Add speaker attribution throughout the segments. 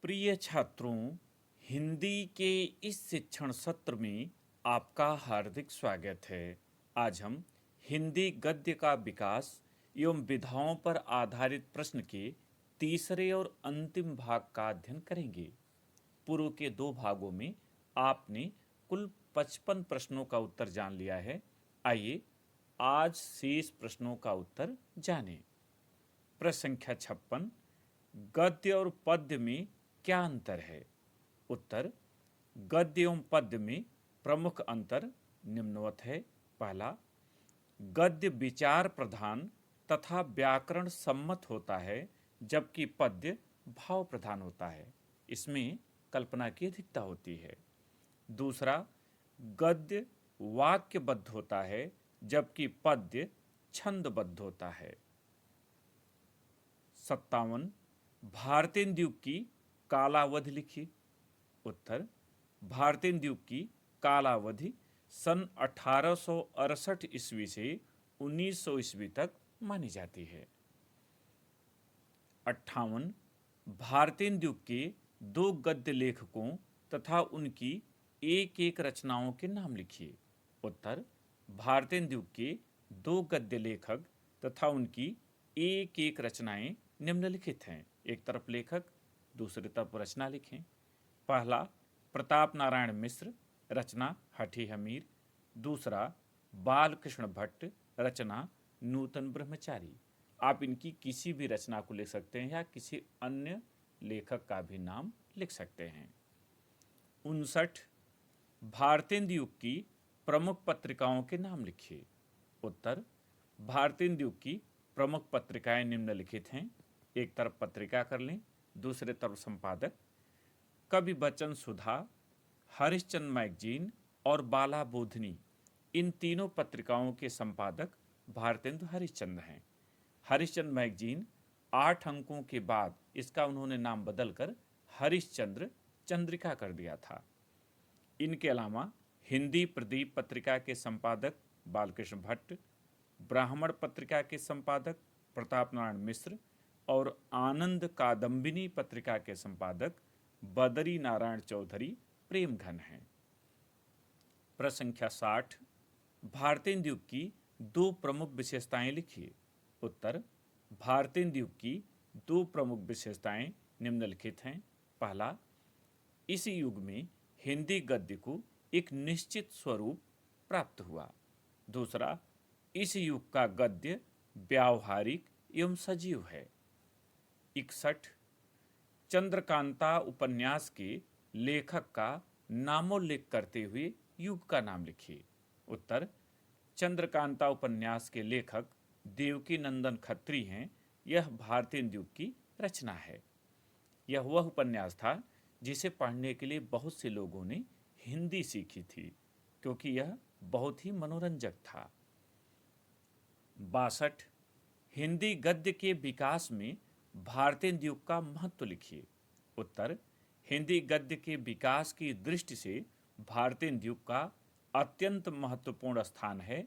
Speaker 1: प्रिय छात्रों, हिंदी के इस शिक्षण सत्र में आपका हार्दिक स्वागत है। आज हम हिंदी गद्य का विकास एवं विधाओं पर आधारित प्रश्न के तीसरे और अंतिम भाग का अध्ययन करेंगे। पूर्व के दो भागों में आपने कुल 55 प्रश्नों का उत्तर जान लिया है। आइए आज शेष प्रश्नों का उत्तर जानें। प्रश्न संख्या 56, गद्य और पद्य में क्या अंतर है? उत्तर, गद्य एवं पद्य में प्रमुख अंतर निम्नवत है। पहला, गद्य विचार प्रधान तथा व्याकरण सम्मत होता है, जबकि पद्य भाव प्रधान होता है। इसमें कल्पना की अधिकता होती है। दूसरा, गद्य वाक्यबद्ध होता है, जबकि पद्य छंदबद्ध होता है। 57, भारतेंदु की कालावधि लिखिए। उत्तर, भारतेंदु की कालावधि सन 1868 ईस्वी से 1900 ईस्वी तक मानी जाती है। 58, भारतेंदु के दो गद्य लेखकों तथा उनकी एक एक रचनाओं के नाम लिखिए। उत्तर, भारतेंदु के दो गद्य लेखक तथा उनकी एक एक रचनाएं निम्नलिखित हैं। एक तरफ लेखक, दूसरी तरफ रचना लिखें। पहला, प्रताप नारायण मिश्र, रचना हठी हमीर। दूसरा, बालकृष्ण भट्ट, रचना नूतन ब्रह्मचारी। आप इनकी किसी भी रचना को लिख सकते हैं या किसी अन्य लेखक का भी नाम लिख सकते हैं। 59, भारतेंदु युग की प्रमुख पत्रिकाओं के नाम लिखिए। उत्तर, भारतेंदु युग की प्रमुख पत्रिकाएं निम्नलिखित हैं। एक तरफ पत्रिका कर लें, दूसरे तरफ संपादक। कवि वचन सुधा, हरिश्चंद्र मैगजीन और बाला बोधनी, इन तीनों पत्रिकाओं के संपादक भारतेंदु हरिश्चंद्र हैं। हरिश्चंद्र मैगजीन 8 अंकों के बाद इसका उन्होंने नाम बदलकर हरिश्चंद्र चंद्रिका कर दिया था। इनके अलावा हिंदी प्रदीप पत्रिका के संपादक बालकृष्ण भट्ट, ब्राह्मण पत्रिका के संपादक प्रताप नारायण मिश्र और आनंद कादम्बिनी पत्रिका के संपादक बदरी नारायण चौधरी प्रेमघन हैं। प्रश्न संख्या 60, भारतेंदु युग की दो प्रमुख विशेषताएं लिखिए। उत्तर, भारतेंदु युग की दो प्रमुख विशेषताएं निम्नलिखित हैं। पहला, इस युग में हिंदी गद्य को एक निश्चित स्वरूप प्राप्त हुआ। दूसरा, इस युग का गद्य व्यावहारिक एवं सजीव है। 61, चंद्रकांता उपन्यास के लेखक का नामोल्लेख करते हुए युग का नाम लिखिए। उत्तर, चंद्रकांता उपन्यास के लेखक देवकी नंदन खत्री हैं। यह भारतेंदु युग की रचना है। यह वह उपन्यास था जिसे पढ़ने के लिए बहुत से लोगों ने हिंदी सीखी थी, क्योंकि यह बहुत ही मनोरंजक था। 62, हिंदी गद्य के विकास में भारतेंदु युग का महत्व लिखिए। उत्तर, हिंदी गद्य के विकास की दृष्टि से भारतेंदु युग का अत्यंत महत्वपूर्ण स्थान है।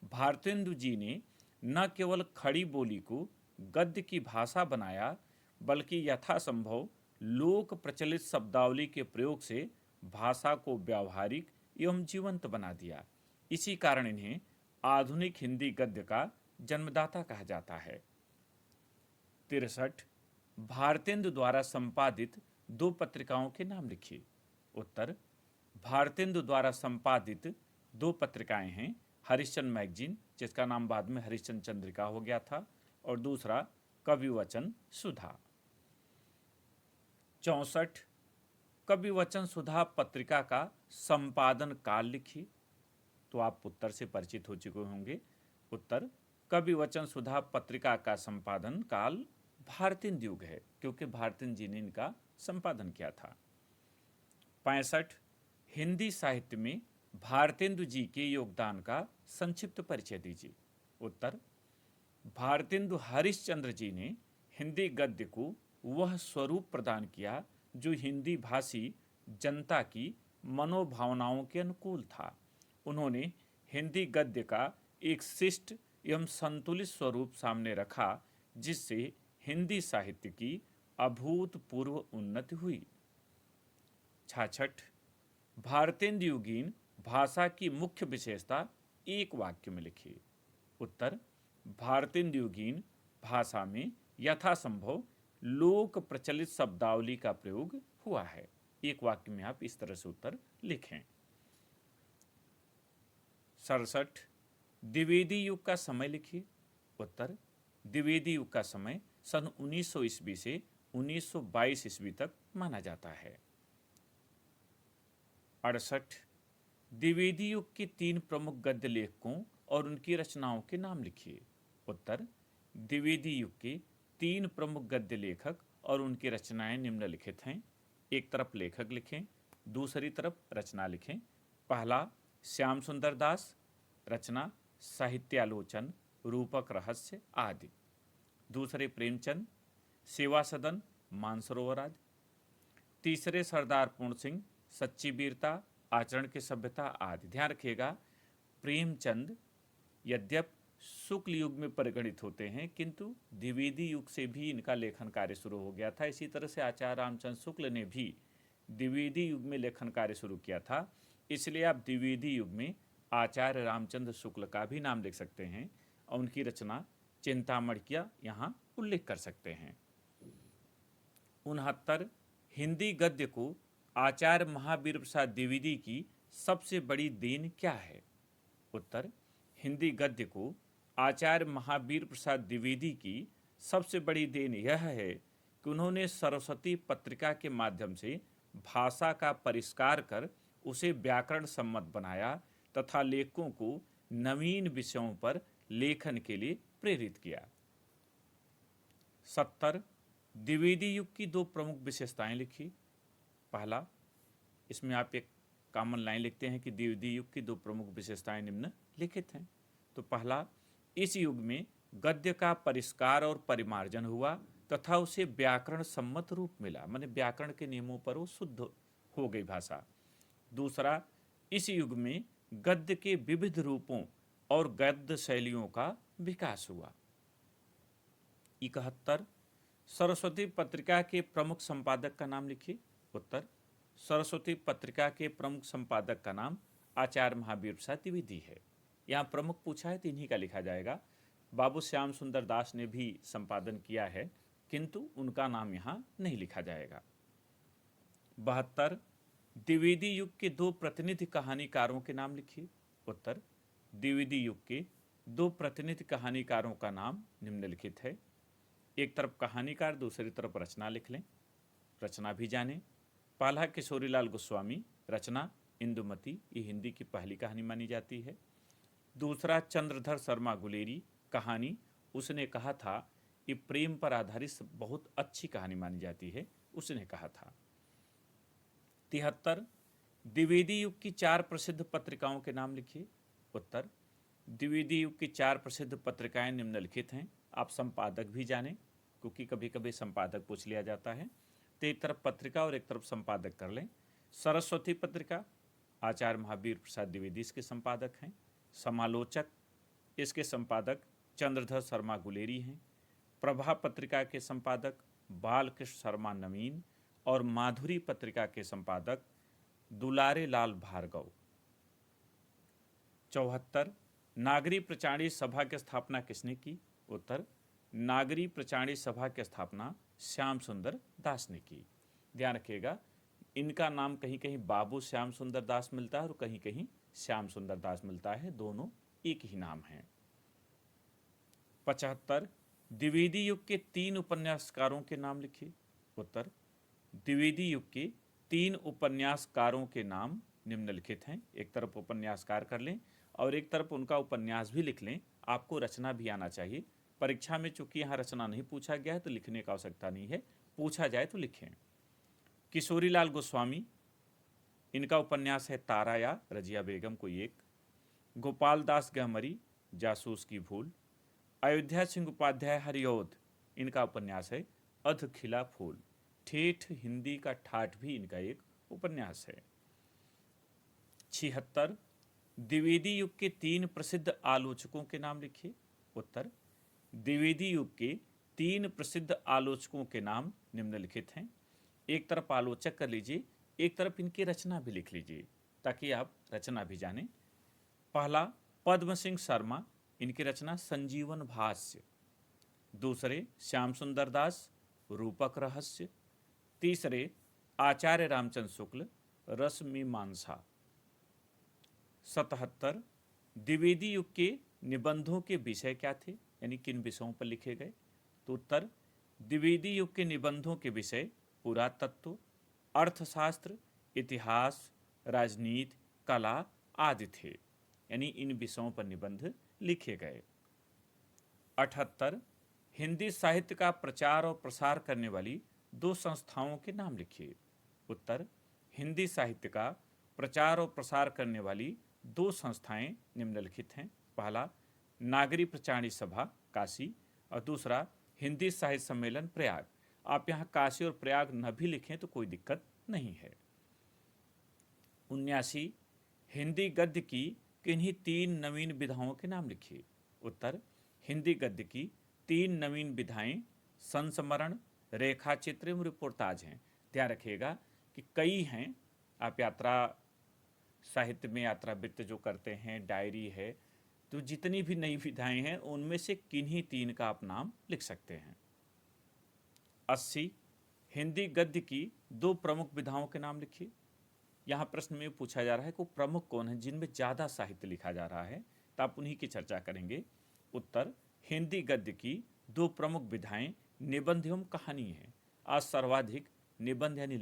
Speaker 1: भारतेंदु जी ने न केवल खड़ी बोली को गद्य की भाषा बनाया, बल्कि यथासंभव लोक प्रचलित शब्दावली के प्रयोग से भाषा को व्यावहारिक एवं जीवंत बना दिया। इसी कारण इन्हें आधुनिक हिंदी गद्य का जन्मदाता कहा जाता है। 63, भारतेंदु द्वारा संपादित दो पत्रिकाओं के नाम लिखिए। उत्तर, भारतेंदु द्वारा संपादित दो पत्रिकाएं हैं। हरिश्चंद्र मैगजीन, जिसका नाम बाद में हरिश्चंद्र चंद्रिका हो गया था, और दूसरा कवि वचन सुधा। 64, कवि वचन सुधा पत्रिका का संपादन काल लिखिए। तो आप उत्तर से परिचित हो चुके होंगे। उत्तर, कवि वचन सुधा पत्रिका का संपादन काल भारतेंदु युग है, क्योंकि भारतेंदु जी ने इनका संपादन किया था। 65, हिंदी साहित्य में भारतेंदु जी के योगदान का संक्षिप्त परिचय दीजिए। उत्तर, भारतेंदु हरिश्चंद्र जी ने हिंदी गद्य को वह स्वरूप प्रदान किया जो हिंदी भाषी जनता की मनोभावनाओं के अनुकूल था। उन्होंने हिंदी गद्य का एक शिष्ट एवं संतुलित स्वरूप सामने रखा, जिससे हिंदी साहित्य की अभूतपूर्व उन्नति हुई। 66 भारतेंदुयुगीन भाषा की मुख्य विशेषता एक वाक्य में लिखिए। उत्तर भारतेंदुयुगीन भाषा में यथासंभव लोक प्रचलित शब्दावली का प्रयोग हुआ है। एक वाक्य में आप इस तरह से उत्तर लिखें। 67 द्विवेदी युग का समय लिखिए। उत्तर द्विवेदी युग का समय सन 1900 ईस्वी से 1922 ईस्वी तक माना जाता है। 68 द्विवेदी युग के 3 प्रमुख गद्य लेखकों और उनकी रचनाओं के नाम लिखिए। उत्तर द्विवेदी युग के 3 प्रमुख गद्य लेखक और उनकी रचनाएं निम्नलिखित हैं। एक तरफ लेखक लिखें, दूसरी तरफ रचना लिखें। पहला श्याम सुंदर दास, रचना साहित्यालोचन, रूपक रहस्य आदि। दूसरे प्रेमचंद, सेवा सदन, मानसरोवर आदि। तीसरे सरदार पूर्ण सिंह, सच्ची वीरता, आचरण की सभ्यता आदि। ध्यान रखिएगा, प्रेमचंद यद्यप शुक्ल युग में परिगणित होते हैं, किंतु द्विवेदी युग से भी इनका लेखन कार्य शुरू हो गया था। इसी तरह से आचार्य रामचंद्र शुक्ल ने भी द्विवेदी युग में लेखन कार्य शुरू किया था। इसलिए आप द्विवेदी युग में आचार्य रामचंद्र शुक्ल का भी नाम लिख सकते हैं और उनकी रचना चिंतामणि का यहाँ उल्लेख कर सकते हैं। 69 हिंदी गद्य को आचार्य महावीर प्रसाद द्विवेदी की सबसे बड़ी देन क्या है? उत्तर हिंदी गद्य को आचार्य महावीर प्रसाद द्विवेदी की सबसे बड़ी देन यह है कि उन्होंने सरस्वती पत्रिका के माध्यम से भाषा का परिष्कार कर उसे व्याकरण सम्मत बनाया तथा लेखकों को नवीन विषयों पर लेखन के लिए प्रेरित किया। 70 द्विवेदी युग की 2 प्रमुख विशेषताएं लिखी। पहला, इसमें आप एक कॉमन लाइन लिखते हैं कि द्विवेदी युग की 2 प्रमुख विशेषताएं निम्नलिखित हैं। तो पहला, इस युग में गद्य का परिष्कार और परिमार्जन हुआ तथा उसे व्याकरण सम्मत रूप मिला, माने व्याकरण के नियमों पर वो शुद्ध हो गई भाषा। दूसरा, इस युग में गद्य के विविध रूपों और गद्य शैलियों का विकास हुआ। 71 सरस्वती पत्रिका के प्रमुख संपादक का नाम लिखिए। उत्तर सरस्वती पत्रिका के प्रमुख संपादक का नाम आचार्य महावीर प्रसाद द्विवेदी है। यहाँ प्रमुख पूछा है तो इन्हीं का लिखा जाएगा। बाबू श्याम सुंदर दास ने भी संपादन किया है, किंतु उनका नाम यहाँ नहीं लिखा जाएगा। 72 द्विवेदी युग के 2 प्रतिनिधि कहानीकारों के नाम लिखिए। उत्तर द्विवेदी युग के 2 प्रतिनिधि कहानीकारों का नाम निम्नलिखित है। एक तरफ कहानीकार, दूसरी तरफ रचना लिख लें, रचना भी जानें। पहला किशोरीलाल गोस्वामी, रचना इंदुमती, ये हिंदी की पहली कहानी मानी जाती है। दूसरा चंद्रधर शर्मा गुलेरी, कहानी उसने कहा था कि प्रेम पर आधारित बहुत अच्छी कहानी मानी जाती है, उसने कहा था। 73 द्विवेदी युग की 4 प्रसिद्ध पत्रिकाओं के नाम लिखिए। उत्तर द्विवेदी युग की 4 प्रसिद्ध पत्रिकाएं निम्नलिखित हैं। आप संपादक भी जानें, क्योंकि कभी कभी संपादक पूछ लिया जाता है। तो एक तरफ पत्रिका और एक तरफ संपादक कर लें। सरस्वती पत्रिका आचार्य महावीर प्रसाद द्विवेदी इसके संपादक हैं। समालोचक, इसके संपादक चंद्रधर शर्मा गुलेरी हैं। प्रभा पत्रिका के संपादक बालकृष्ण शर्मा नवीन और माधुरी पत्रिका के संपादक दुलारे लाल भार्गव। 74 नागरी प्रचारी सभा की स्थापना किसने की? उत्तर नागरी प्रचारी सभा की स्थापना श्याम सुंदर दास ने की। ध्यान रखिएगा, इनका नाम कहीं कहीं बाबू श्याम सुंदर दास मिलता है और कहीं कहीं श्याम सुंदर दास मिलता है, दोनों एक ही नाम है। 75 द्विवेदी युग के 3 उपन्यासकारों के नाम लिखिए। उत्तर द्विवेदी युग के 3 उपन्यासकारों के नाम निम्नलिखित हैं। एक तरफ उपन्यासकार कर लें और एक तरफ उनका उपन्यास भी लिख लें। आपको रचना भी आना चाहिए। परीक्षा में चूंकि यहाँ रचना नहीं पूछा गया है तो लिखने का आवश्यकता नहीं है, पूछा जाए तो लिखें। किशोरीलाल गोस्वामी, इनका उपन्यास है तारा या रजिया बेगम कोई एक। गोपाल दास गहमरी, जासूस की भूल। अयोध्या सिंह उपाध्याय हरिऔध, इनका उपन्यास है अध खिला फूल। ठेठ हिंदी का ठाठ भी इनका एक उपन्यास है। 76 द्विवेदी युग के 3 प्रसिद्ध आलोचकों के नाम लिखिए। उत्तर द्विवेदी युग के 3 प्रसिद्ध आलोचकों के नाम निम्नलिखित हैं। एक तरफ आलोचक कर लीजिए, एक तरफ इनकी रचना भी लिख लीजिए ताकि आप रचना भी जानें। पहला पद्म सिंह शर्मा, इनकी रचना संजीवन भाष्य। दूसरे श्याम सुंदर दास, रूपक रहस्य। तीसरे आचार्य रामचंद्र शुक्ल, रसमीमांसा। 77 द्विवेदी युग के निबंधों के विषय क्या थे, यानी किन विषयों पर लिखे गए? तो उत्तर द्विवेदी युग के निबंधों के विषय पुरातत्व, अर्थशास्त्र, इतिहास, राजनीति, कला आदि थे, यानी इन विषयों पर निबंध लिखे गए। 78 हिंदी साहित्य का प्रचार और प्रसार करने वाली दो संस्थाओं के नाम लिखिए। उत्तर हिंदी साहित्य का प्रचार और प्रसार करने वाली दो संस्थाएं निम्नलिखित हैं। पहला नागरी प्रचारणी सभा काशी और दूसरा हिंदी साहित्य सम्मेलन प्रयाग। आप यहाँ काशी और प्रयाग न भी लिखें तो कोई दिक्कत नहीं है। 79 हिंदी गद्य की किन्हीं 3 नवीन विधाओं के नाम लिखिए। उत्तर हिंदी गद्य की 3 नवीन विधाएं संस्मरण, रेखाचित्र एवं रिपोर्टाज हैं। ध्यान रखिएगा कि कई हैं, आप यात्रा साहित्य में यात्रा वृत्त जो करते हैं, डायरी है, तो जितनी भी नई विधाएं हैं उनमें से किन्हीं 3 का आप नाम लिख सकते हैं। 80 हिंदी गद्य की 2 प्रमुख विधाओं के नाम लिखिए। यहाँ प्रश्न में पूछा जा रहा है कि प्रमुख कौन है जिनमें ज़्यादा साहित्य लिखा जा रहा है, तो आप उन्हीं की चर्चा करेंगे। उत्तर हिंदी गद्य की 2 प्रमुख विधाएं निबंध एवं कहानी है। आज सर्वाधिक निबंध यानी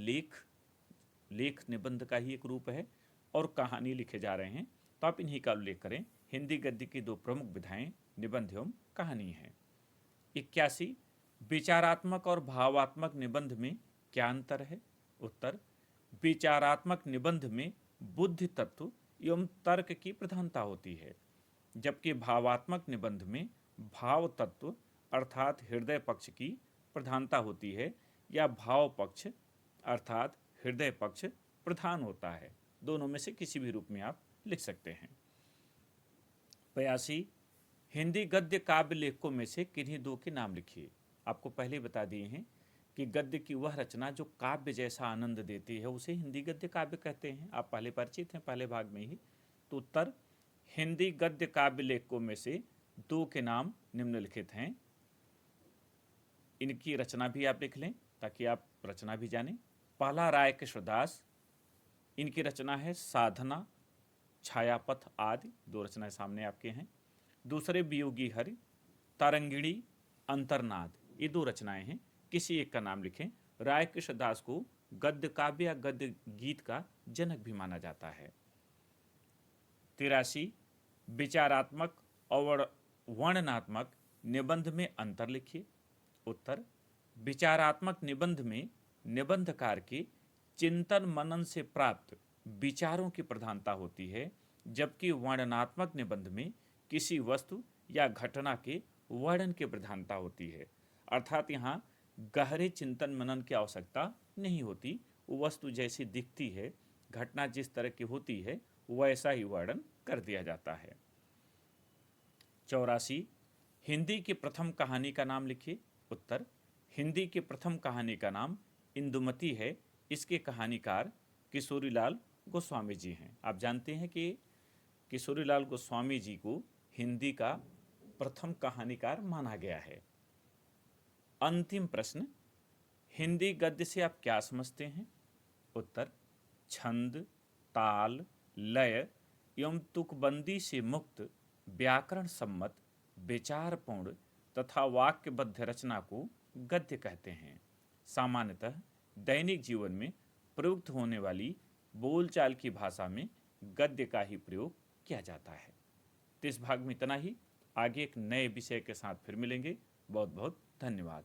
Speaker 1: लेख निबंध का ही एक रूप है और कहानी लिखे जा रहे हैं, तो आप इन्हीं का उल्लेख करें। हिंदी गद्य की 2 प्रमुख विधाएं निबंध एवं कहानी है। 81 विचारात्मक और भावात्मक निबंध में क्या अंतर है? उत्तर विचारात्मक निबंध में बुद्धि तत्व एवं तर्क की प्रधानता होती है, जबकि भावात्मक निबंध में भाव तत्व अर्थात हृदय पक्ष की प्रधानता होती है या भाव पक्ष अर्थात हृदय पक्ष प्रधान होता है। दोनों में से किसी भी रूप में आप लिख सकते हैं। 82 हिंदी गद्य काव्य लेखकों में से किन्हीं 2 के नाम लिखिए। आपको पहले बता दिए हैं कि गद्य की वह रचना जो काव्य जैसा आनंद देती है उसे हिंदी गद्य काव्य कहते हैं। आप पहले परिचित हैं, पहले भाग में ही। तो उत्तर हिंदी गद्य काव्य लेखकों में से 2 के नाम निम्नलिखित हैं। इनकी रचना भी आप लिख लें ताकि आप रचना भी जानें। पहला राय कृष्णदास, इनकी रचना है साधना, छायापथ आदि, 2 रचनाएं सामने आपके हैं। दूसरे वियोगी हरि, तरंगिणी, अंतर्नाद, ये 2 रचनाएं हैं। किसी एक का नाम लिखें। राय कृष्णदास को गद्य काव्य या गद्य गीत का जनक भी माना जाता है। 83 विचारात्मक और वर्णनात्मक निबंध में अंतर लिखिए। उत्तर विचारात्मक निबंध में निबंधकार के चिंतन मनन से प्राप्त विचारों की प्रधानता होती है, जबकि वर्णनात्मक निबंध में किसी वस्तु या घटना के वर्णन की प्रधानता होती है। अर्थात यहाँ गहरे चिंतन मनन की आवश्यकता नहीं होती, वस्तु जैसी दिखती है, घटना जिस तरह की होती है वैसा ही वर्णन कर दिया जाता है। 84 हिंदी की प्रथम कहानी का नाम लिखिए। उत्तर हिंदी की प्रथम कहानी का नाम इंदुमती है। इसके कहानीकार किशोरीलाल गोस्वामी जी हैं। आप जानते हैं कि किशोरीलाल गोस्वामी जी को हिंदी का प्रथम कहानीकार माना गया है। अंतिम प्रश्न, हिंदी गद्य से आप क्या समझते हैं? उत्तर छंद, ताल, लय एवं तुकबंदी से मुक्त व्याकरण सम्मत विचारपूर्ण तथा वाक्यबद्ध रचना को गद्य कहते हैं। सामान्यतः दैनिक जीवन में प्रयुक्त होने वाली बोलचाल की भाषा में गद्य का ही प्रयोग किया जाता है। तो इस भाग में इतना ही। आगे एक नए विषय के साथ फिर मिलेंगे। बहुत बहुत धन्यवाद।